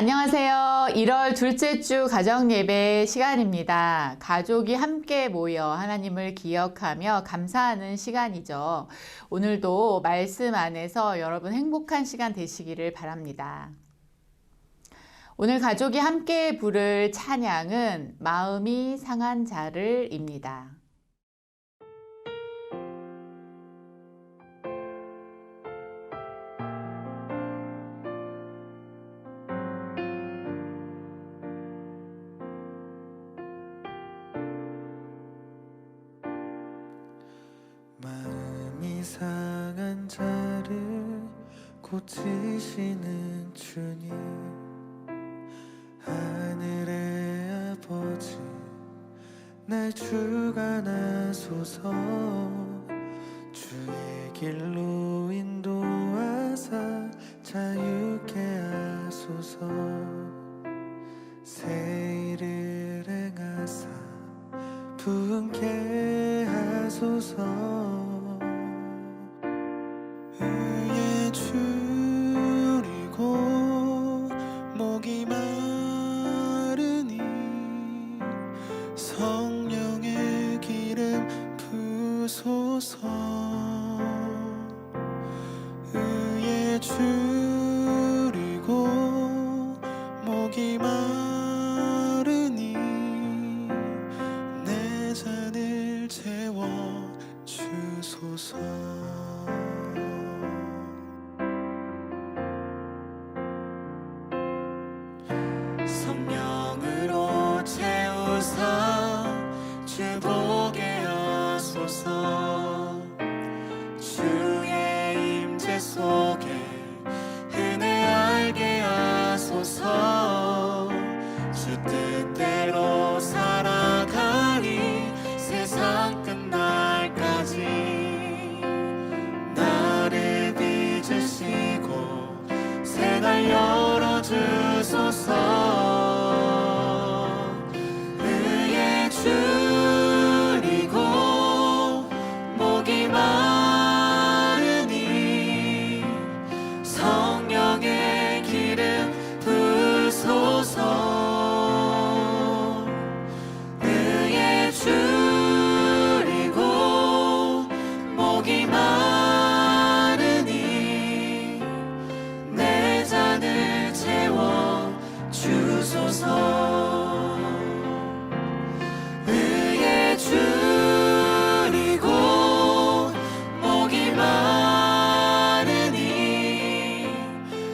안녕하세요. 1월 둘째 주 가정예배 시간입니다. 가족이 함께 모여 하나님을 기억하며 감사하는 시간이죠. 오늘도 말씀 안에서 여러분 행복한 시간 되시기를 바랍니다. 오늘 가족이 함께 부를 찬양은 마음이 상한 자를입니다. 마음이 상한 자를 고치시는 주님, 하늘의 아버지 날 주관하소서. 주의 길로 인도하사 자유케 하소서. 새 일을 행하사 부흥케 하소서. 의에 줄이고 목이 마르니 성령의 기름 부소서. 의에 줄이고 목이 마르니 내 잔을 채워 주소서. 성령으로 채우사 주 보게 하소서. 주의 임재 속에 은혜 알게 하소서. 주 뜻대로 살아가리 세상 끝날까지. 나를 빚으시고 새날 열어주소서. 의에 줄이고 목이 마르니 성령의 기름 부소서. 의에 줄이고 목이 마르니 내 잔을 채워 주소서. 의에 줄이고 목이 마르니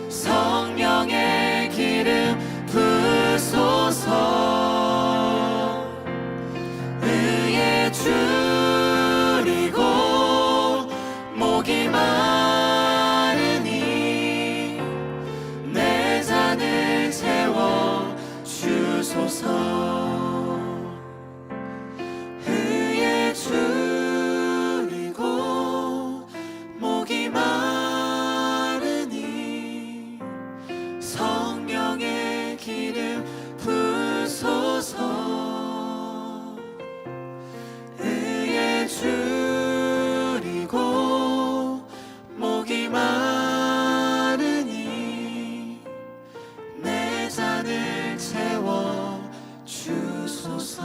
성령의 기름 부소서. 의에 줄이고 목이 마르니 내 잔을 채워 주소서. 의에 줄이고 목이 마르니 성령의 기름 부소서. 의에 줄이고 목이 마르니 내 잔을 채워 주소서.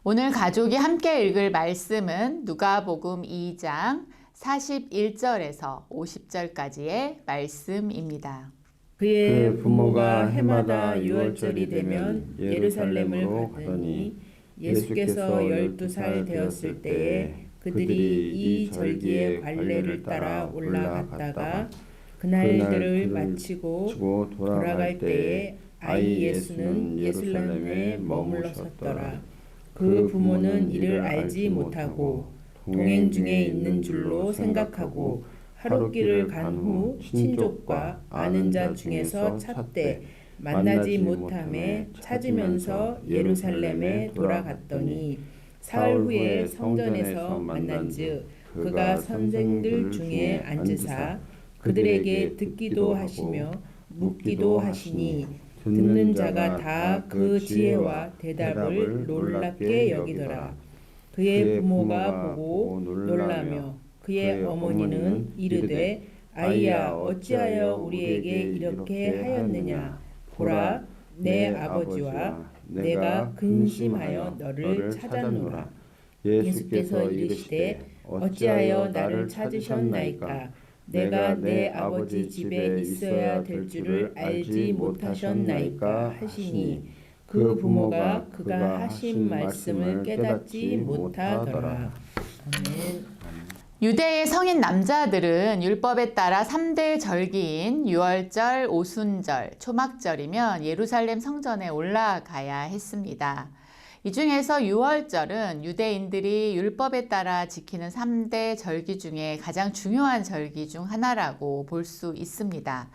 오늘 가족이 함께 읽을 말씀은 누가복음 2장 41절에서 50절까지의 말씀입니다. 그의 부모가 해마다 유월절이 되면 예루살렘으로 가더니 예수께서 12살 되었을 때에 그들이 이 절기의 관례를 따라 올라갔다가 그날들을 마치고 돌아갈 때에 아이 예수는 예루살렘에 머물렀었더라. 그 부모는 이를 알지 못하고 동행 중에 있는 줄로 생각하고 하룻길을 간 후 친족과 아는 자 중에서 찾되 만나지 못함에 찾으면서 예루살렘에 돌아갔더니 사흘 후에 성전에서 만난즉 그가 선생들 중에 앉으사 그들에게 듣기도 하시며 묻기도 하시니 듣는 자가 다 그 지혜와 대답을 놀랍게 여기더라. 그의 부모가 보고 놀라며 그의 어머니는 이르되 아이야 어찌하여 우리에게 이렇게 하였느냐 보라 내 아버지와 내가 근심하여 너를 찾았노라. 예수께서 이르시되 어찌하여 나를 찾으셨나이까 내가 내 아버지 집에 있어야 될 줄을 알지 못하셨나이까 하시니 그 부모가 그가 하신 말씀을 깨닫지 못하더라. 아멘. 유대의 성인 남자들은 율법에 따라 3대 절기인 유월절, 오순절, 초막절이면 예루살렘 성전에 올라가야 했습니다. 이 중에서 유월절은 유대인들이 율법에 따라 지키는 3대 절기 중에 가장 중요한 절기 중 하나라고 볼 수 있습니다.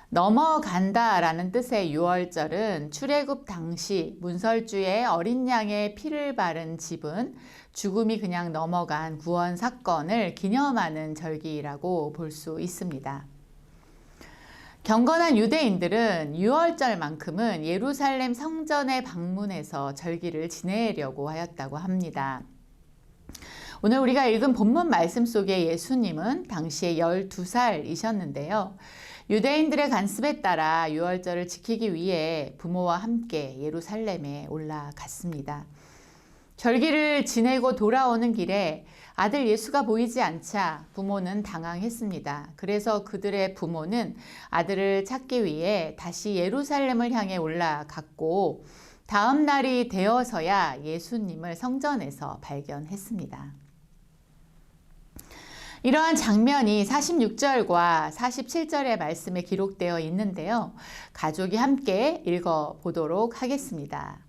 넘어간다라는 뜻의 유월절은 출애굽 당시 문설주에 어린 양의 피를 바른 집은 죽음이 그냥 넘어간 구원 사건을 기념하는 절기라고 볼 수 있습니다. 경건한 유대인들은 유월절만큼은 예루살렘 성전에 방문해서 절기를 지내려고 하였다고 합니다. 오늘 우리가 읽은 본문 말씀 속에 예수님은 당시에 12살이셨는데요. 유대인들의 간습에 따라 유월절을 지키기 위해 부모와 함께 예루살렘에 올라갔습니다. 절기를 지내고 돌아오는 길에 아들 예수가 보이지 않자 부모는 당황했습니다. 그래서 그들의 부모는 아들을 찾기 위해 다시 예루살렘을 향해 올라갔고 다음 날이 되어서야 예수님을 성전에서 발견했습니다. 이러한 장면이 46절과 47절의 말씀에 기록되어 있는데요. 가족이 함께 읽어보도록 하겠습니다.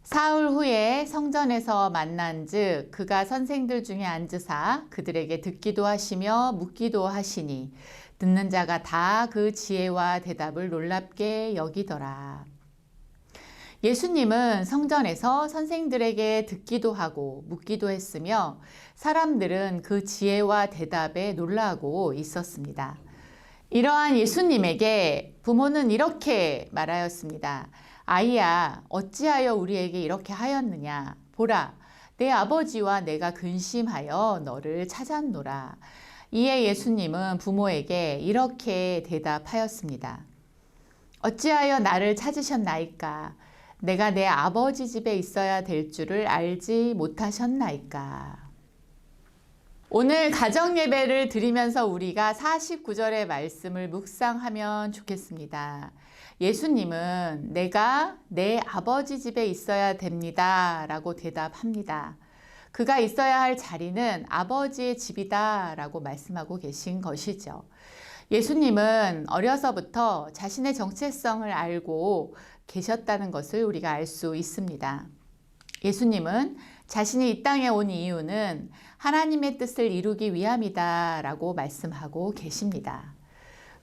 사흘 후에 성전에서 만난즉 그가 선생들 중에 앉으사 그들에게 듣기도 하시며 묻기도 하시니 듣는 자가 다 그 지혜와 대답을 놀랍게 여기더라. 예수님은 성전에서 선생들에게 듣기도 하고 묻기도 했으며 사람들은 그 지혜와 대답에 놀라고 있었습니다. 이러한 예수님에게 부모는 이렇게 말하였습니다. 아이야, 어찌하여 우리에게 이렇게 하였느냐? 보라, 내 아버지와 내가 근심하여 너를 찾았노라. 이에 예수님은 부모에게 이렇게 대답하였습니다. 어찌하여 나를 찾으셨나이까? 내가 내 아버지 집에 있어야 될 줄을 알지 못하셨나이까? 오늘 가정 예배를 드리면서 우리가 49절의 말씀을 묵상하면 좋겠습니다. 예수님은 내가 내 아버지 집에 있어야 됩니다 라고 대답합니다. 그가 있어야 할 자리는 아버지의 집이다 라고 말씀하고 계신 것이죠. 예수님은 어려서부터 자신의 정체성을 알고 계셨다는 것을 우리가 알 수 있습니다. 예수님은 자신이 이 땅에 온 이유는 하나님의 뜻을 이루기 위함이다 라고 말씀하고 계십니다.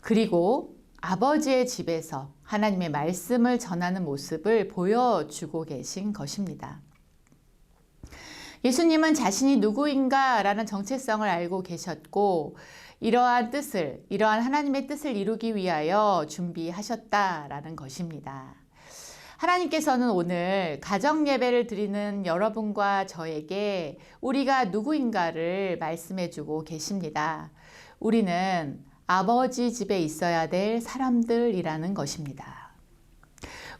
그리고 아버지의 집에서 하나님의 말씀을 전하는 모습을 보여주고 계신 것입니다. 예수님은 자신이 누구인가 라는 정체성을 알고 계셨고 이러한 하나님의 뜻을 이루기 위하여 준비하셨다라는 것입니다. 하나님께서는 오늘 가정 예배를 드리는 여러분과 저에게 우리가 누구인가를 말씀해 주고 계십니다. 우리는 아버지 집에 있어야 될 사람들이라는 것입니다.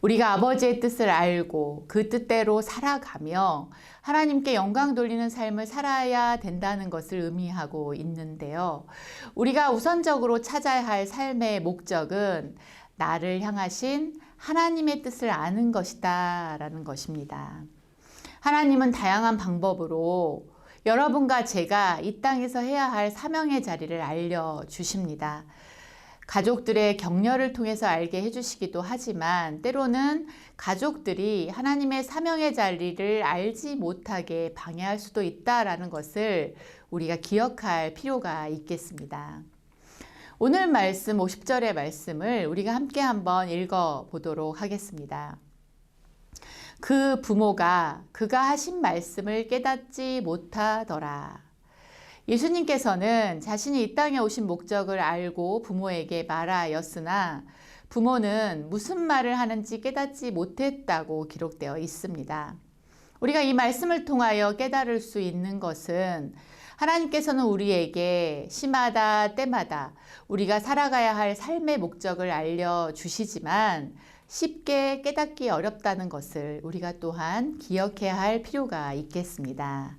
우리가 아버지의 뜻을 알고 그 뜻대로 살아가며 하나님께 영광 돌리는 삶을 살아야 된다는 것을 의미하고 있는데요. 우리가 우선적으로 찾아야 할 삶의 목적은 나를 향하신 하나님의 뜻을 아는 것이다 라는 것입니다. 하나님은 다양한 방법으로 여러분과 제가 이 땅에서 해야 할 사명의 자리를 알려주십니다. 가족들의 격려를 통해서 알게 해주시기도 하지만 때로는 가족들이 하나님의 사명의 자리를 알지 못하게 방해할 수도 있다라는 것을 우리가 기억할 필요가 있겠습니다. 오늘 말씀 50절의 말씀을 우리가 함께 한번 읽어보도록 하겠습니다. 그 부모가 그가 하신 말씀을 깨닫지 못하더라. 예수님께서는 자신이 이 땅에 오신 목적을 알고 부모에게 말하였으나 부모는 무슨 말을 하는지 깨닫지 못했다고 기록되어 있습니다. 우리가 이 말씀을 통하여 깨달을 수 있는 것은 하나님께서는 우리에게 시마다 때마다 우리가 살아가야 할 삶의 목적을 알려주시지만 쉽게 깨닫기 어렵다는 것을 우리가 또한 기억해야 할 필요가 있겠습니다.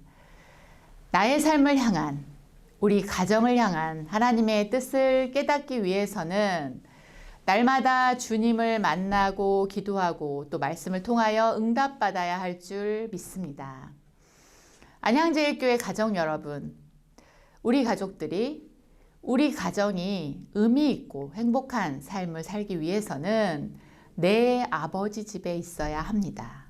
나의 삶을 향한, 우리 가정을 향한 하나님의 뜻을 깨닫기 위해서는 날마다 주님을 만나고 기도하고 또 말씀을 통하여 응답받아야 할 줄 믿습니다. 안양제일교회 가정 여러분, 우리 가족들이 우리 가정이 의미 있고 행복한 삶을 살기 위해서는 내 아버지 집에 있어야 합니다.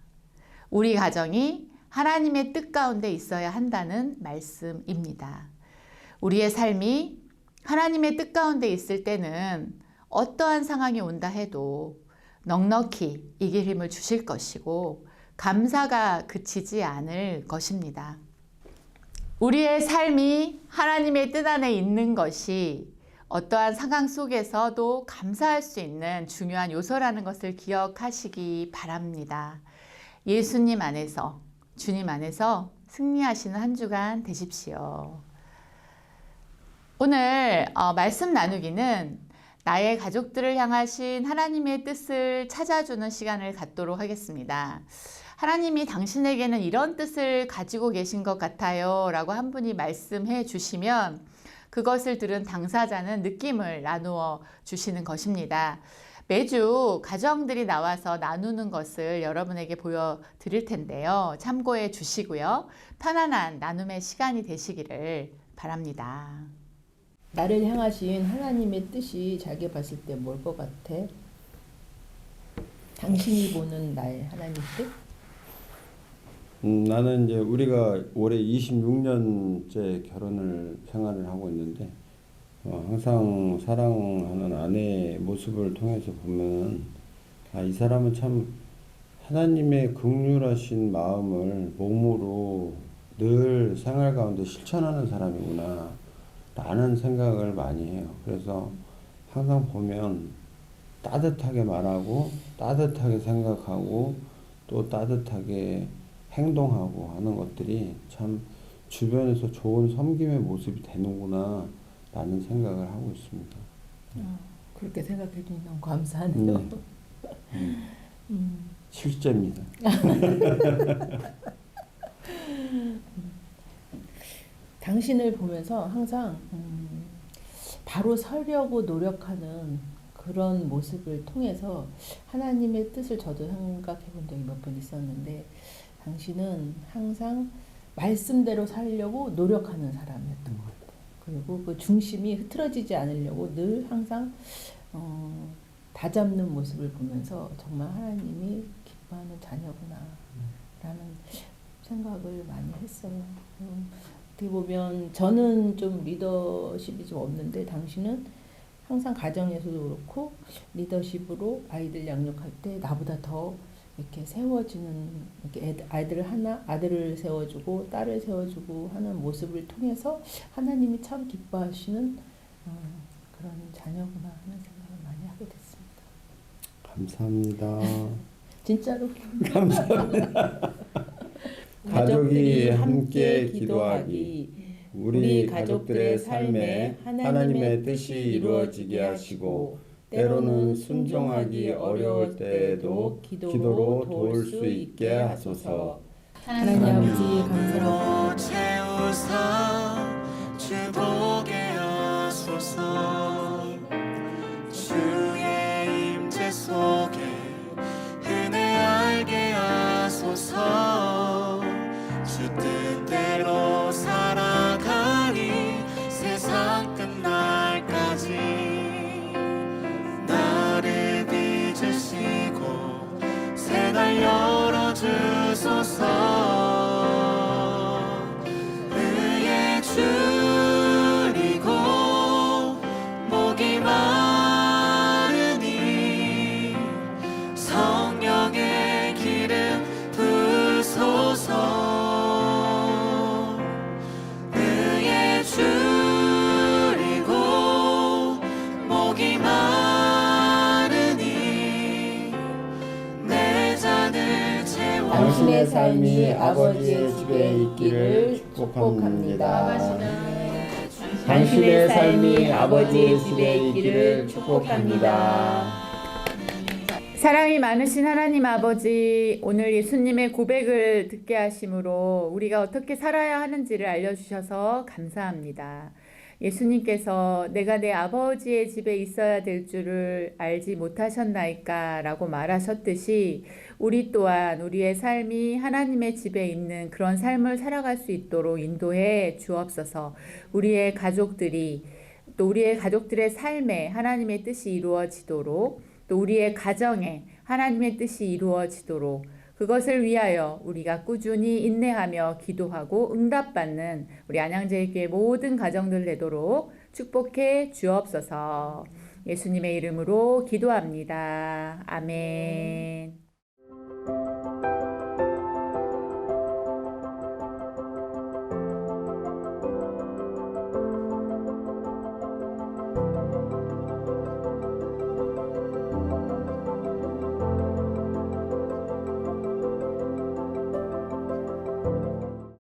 우리 가정이 하나님의 뜻 가운데 있어야 한다는 말씀입니다. 우리의 삶이 하나님의 뜻 가운데 있을 때는 어떠한 상황이 온다 해도 넉넉히 이길 힘을 주실 것이고 감사가 그치지 않을 것입니다. 우리의 삶이 하나님의 뜻 안에 있는 것이 어떠한 상황 속에서도 감사할 수 있는 중요한 요소라는 것을 기억하시기 바랍니다. 예수님 안에서, 주님 안에서 승리하시는 한 주간 되십시오. 오늘 말씀 나누기는 나의 가족들을 향하신 하나님의 뜻을 찾아주는 시간을 갖도록 하겠습니다. 하나님이 당신에게는 이런 뜻을 가지고 계신 것 같아요 라고 한 분이 말씀해 주시면 그것을 들은 당사자는 느낌을 나누어 주시는 것입니다. 매주 가정들이 나와서 나누는 것을 여러분에게 보여드릴 텐데요. 참고해 주시고요. 편안한 나눔의 시간이 되시기를 바랍니다. 나를 향하신 하나님의 뜻이 자기 봤을 때 뭘 것 같아? 당신이 보는 나의 하나님 뜻? 나는 이제 우리가 올해 26년째 결혼을 생활을 하고 있는데 항상 사랑하는 아내의 모습을 통해서 보면 이 사람은 참 하나님의 긍휼하신 마음을 몸으로 늘 생활 가운데 실천하는 사람이구나 라는 생각을 많이 해요. 그래서 항상 보면 따뜻하게 말하고 따뜻하게 생각하고 또 따뜻하게 행동하고 하는 것들이 참 주변에서 좋은 섬김의 모습이 되는구나 라는 생각을 하고 있습니다. 그렇게 생각해 주니 너무 감사하네요. 네. 실제입니다. 당신을 보면서 항상 바로 서려고 노력하는 그런 모습을 통해서 하나님의 뜻을 저도 생각해 본 적이 몇 번 있었는데 당신은 항상 말씀대로 살려고 노력하는 사람이었던 것 같아요. 그리고 그 중심이 흐트러지지 않으려고 늘 항상 다잡는 모습을 보면서 정말 하나님이 기뻐하는 자녀구나 라는 생각을 많이 했어요. 어떻게 보면 저는 좀 리더십이 좀 없는데 당신은 항상 가정에서도 그렇고 리더십으로 아이들 양육할 때 나보다 더 이렇게 세워지는 이렇게 아들을 세워주고 딸을 세워주고 하는 모습을 통해서 하나님이 참 기뻐하시는 그런 자녀구나 하는 생각을 많이 하게 됐습니다. 감사합니다. 진짜로 감사합니다. 가족이 함께 기도하기. 우리 가족들의 삶에 하나님의 뜻이 이루어지게 하시고 때로는 순종하기 어려울 때에도 기도로 도울 수 있게 하소서. 하나님 아버지 감사합니다. 채우사 주 보게 하소서. 주의 임재 속에 은혜 알게 하소서. 주 뜻대로 살아가니 세상 끝날까지 나를 빚으시고 새날 열어주소서. 의에 줄이고 목이 마르니 성령의 기름 부으소서. 삶이 아버지의 집에 있기를 축복합니다. 당신의 삶이 아버지의 집에 있기를 축복합니다. 사랑이 많으신 하나님 아버지, 오늘 예수님의 고백을 듣게 하심으로 우리가 어떻게 살아야 하는지를 알려주셔서 감사합니다. 예수님께서 내가 내 아버지의 집에 있어야 될 줄을 알지 못하셨나이까 라고 말하셨듯이 우리 또한 우리의 삶이 하나님의 집에 있는 그런 삶을 살아갈 수 있도록 인도해 주옵소서. 우리의 가족들이 또 우리의 가족들의 삶에 하나님의 뜻이 이루어지도록 또 우리의 가정에 하나님의 뜻이 이루어지도록 그것을 위하여 우리가 꾸준히 인내하며 기도하고 응답받는 우리 안양제일교회 모든 가정들 되도록 축복해 주옵소서. 예수님의 이름으로 기도합니다. 아멘.